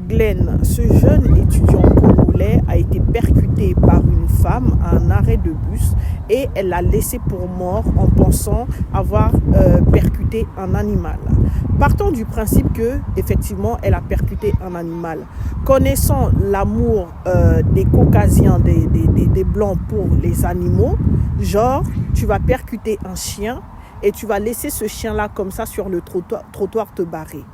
Glenn, ce jeune étudiant congolais, a été percuté par une femme à un arrêt de bus et elle l'a laissé pour mort en pensant avoir percuté un animal. Partons du principe que effectivement elle a percuté un animal. Connaissant l'amour des caucasiens, des blancs pour les animaux, genre tu vas percuter un chien et tu vas laisser ce chien-là comme ça sur le trottoir te barrer.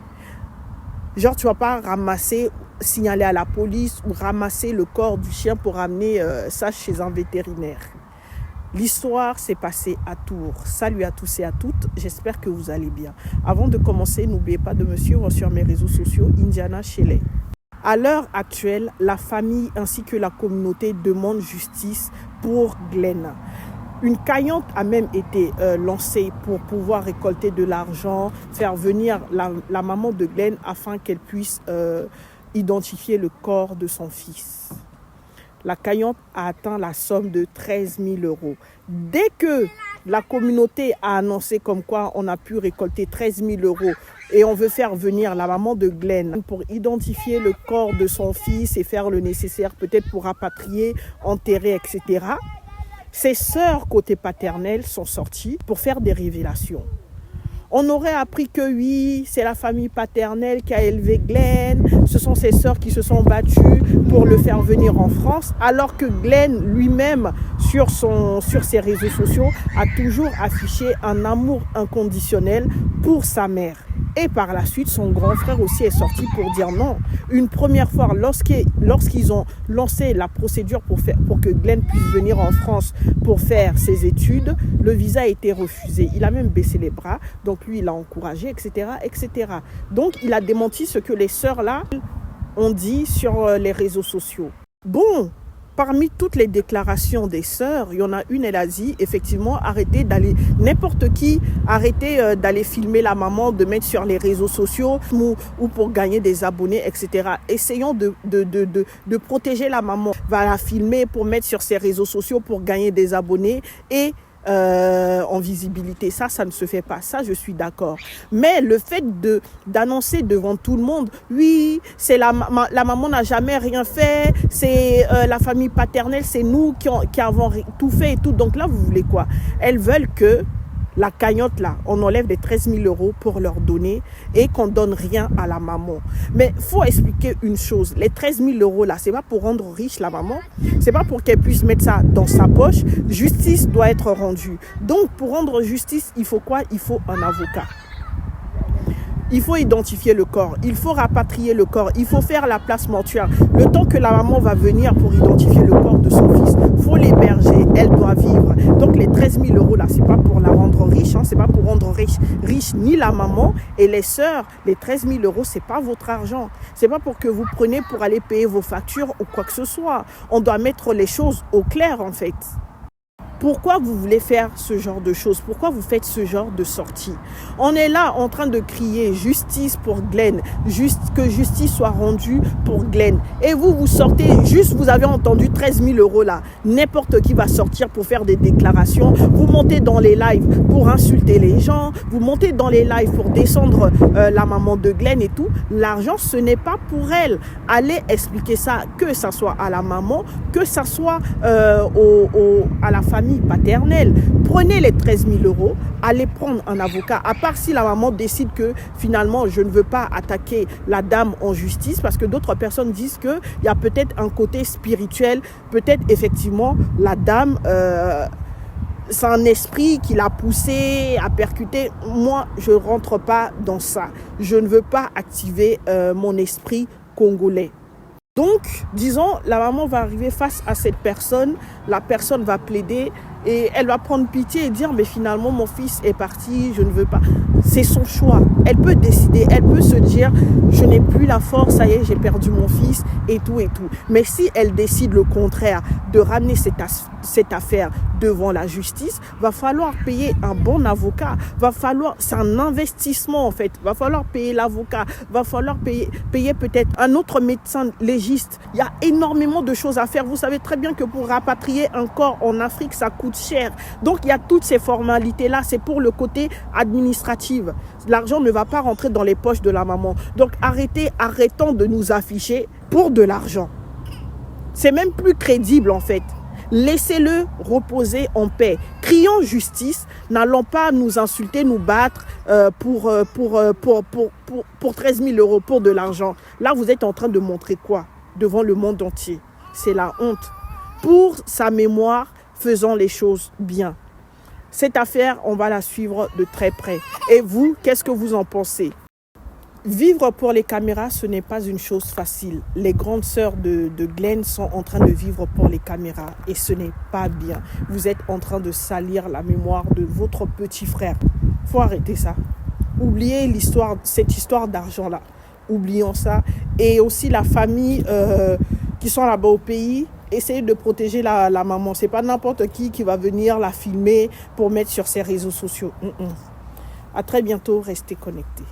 Genre, tu ne vas pas ramasser, signaler à la police ou ramasser le corps du chien pour amener ça chez un vétérinaire. L'histoire s'est passée à Tours. Salut à tous et à toutes, j'espère que vous allez bien. Avant de commencer, n'oubliez pas de me suivre sur mes réseaux sociaux Indiana Shelley. À l'heure actuelle, la famille ainsi que la communauté demandent justice pour Glenn. Une cagnotte a même été lancée pour pouvoir récolter de l'argent, faire venir la maman de Glenn afin qu'elle puisse identifier le corps de son fils. La cagnotte a atteint la somme de 13 000 €. Dès que la communauté a annoncé comme quoi on a pu récolter 13 000 € et on veut faire venir la maman de Glenn pour identifier le corps de son fils et faire le nécessaire peut-être pour rapatrier, enterrer, etc., ses sœurs côté paternel sont sorties pour faire des révélations. On aurait appris que oui, c'est la famille paternelle qui a élevé Glenn, ce sont ses sœurs qui se sont battues pour le faire venir en France, alors que Glenn lui-même, sur ses réseaux sociaux, a toujours affiché un amour inconditionnel pour sa mère. Et par la suite, son grand frère aussi est sorti pour dire non. Une première fois, lorsqu'ils ont lancé la procédure pour que Glenn puisse venir en France pour faire ses études, le visa a été refusé. Il a même baissé les bras, donc lui, il a encouragé, etc., etc. Donc, il a démenti ce que les sœurs là ont dit sur les réseaux sociaux. Bon, parmi toutes les déclarations des sœurs, il y en a une, elle a dit, effectivement, arrêtez d'aller, n'importe qui, arrêtez d'aller filmer la maman, de mettre sur les réseaux sociaux ou pour gagner des abonnés, etc. Essayons de protéger la maman. Va la filmer pour mettre sur ses réseaux sociaux pour gagner des abonnés et en visibilité. Ça ne se fait pas. Ça, je suis d'accord. Mais le fait d'annoncer devant tout le monde, oui, c'est la maman n'a jamais rien fait, c'est la famille paternelle, c'est nous qui avons tout fait et tout. Donc là, vous voulez quoi? Elles veulent que la cagnotte là, on enlève les 13 000 € pour leur donner et qu'on donne rien à la maman. Mais il faut expliquer une chose, les 13 000 € là, c'est pas pour rendre riche la maman, c'est pas pour qu'elle puisse mettre ça dans sa poche. Justice doit être rendue. Donc pour rendre justice, il faut quoi? Il faut un avocat. Il faut identifier le corps, il faut rapatrier le corps, il faut faire la place mortuaire. Le temps que la maman va venir pour identifier le corps de son fils, il faut l'héberger, elle doit vivre. Donc les 13 000 € là, c'est pas pour la rendre riche, c'est pas pour rendre riche ni la maman et les sœurs. Les 13 000 €, c'est pas votre argent. C'est pas pour que vous preniez pour aller payer vos factures ou quoi que ce soit. On doit mettre les choses au clair en fait. Pourquoi vous voulez faire ce genre de choses? Pourquoi vous faites ce genre de sortie? On est là en train de crier justice pour Glenn, que justice soit rendue pour Glenn. Et vous sortez, vous avez entendu 13 000 € là. N'importe qui va sortir pour faire des déclarations. Vous montez dans les lives pour insulter les gens. Vous montez dans les lives pour descendre la maman de Glenn et tout. L'argent, ce n'est pas pour elle. Allez expliquer ça, que ça soit à la maman, que ça soit à la famille paternelle. Prenez les 13 000 €, allez prendre un avocat, à part si la maman décide que finalement je ne veux pas attaquer la dame en justice, parce que d'autres personnes disent qu'il y a peut-être un côté spirituel, peut-être effectivement la dame c'est un esprit qui l'a poussé à percuter. Moi, je ne rentre pas dans ça. Je ne veux pas activer mon esprit congolais. Donc, disons, la maman va arriver face à cette personne, la personne va plaider et elle va prendre pitié et dire « mais finalement, mon fils est parti, je ne veux pas ». C'est son choix. Elle peut décider, elle peut se dire « je n'ai plus la force, ça y est, j'ai perdu mon fils » et tout et tout. Mais si elle décide le contraire, de ramener cet cette affaire devant la justice, va falloir payer un bon avocat, c'est un investissement en fait, va falloir payer l'avocat, va falloir payer peut-être un autre médecin légiste. Il y a énormément de choses à faire. Vous savez très bien que pour rapatrier un corps en Afrique, ça coûte cher. Donc il y a toutes ces formalités-là, c'est pour le côté administratif. L'argent ne va pas rentrer dans les poches de la maman. Donc arrêtons de nous afficher pour de l'argent. C'est même plus crédible en fait. Laissez-le reposer en paix. Crions justice, n'allons pas nous insulter, nous battre pour 13 000 euros, pour de l'argent. Là, vous êtes en train de montrer quoi devant le monde entier? C'est la honte. Pour sa mémoire, faisons les choses bien. Cette affaire, on va la suivre de très près. Et vous, qu'est-ce que vous en pensez? Vivre pour les caméras, ce n'est pas une chose facile. Les grandes sœurs de Glenn sont en train de vivre pour les caméras et ce n'est pas bien. Vous êtes en train de salir la mémoire de votre petit frère. Il faut arrêter ça. Oubliez cette histoire d'argent-là. Oublions ça. Et aussi la famille qui sont là-bas au pays, essayez de protéger la maman. Ce n'est pas n'importe qui va venir la filmer pour mettre sur ses réseaux sociaux. À très bientôt, restez connectés.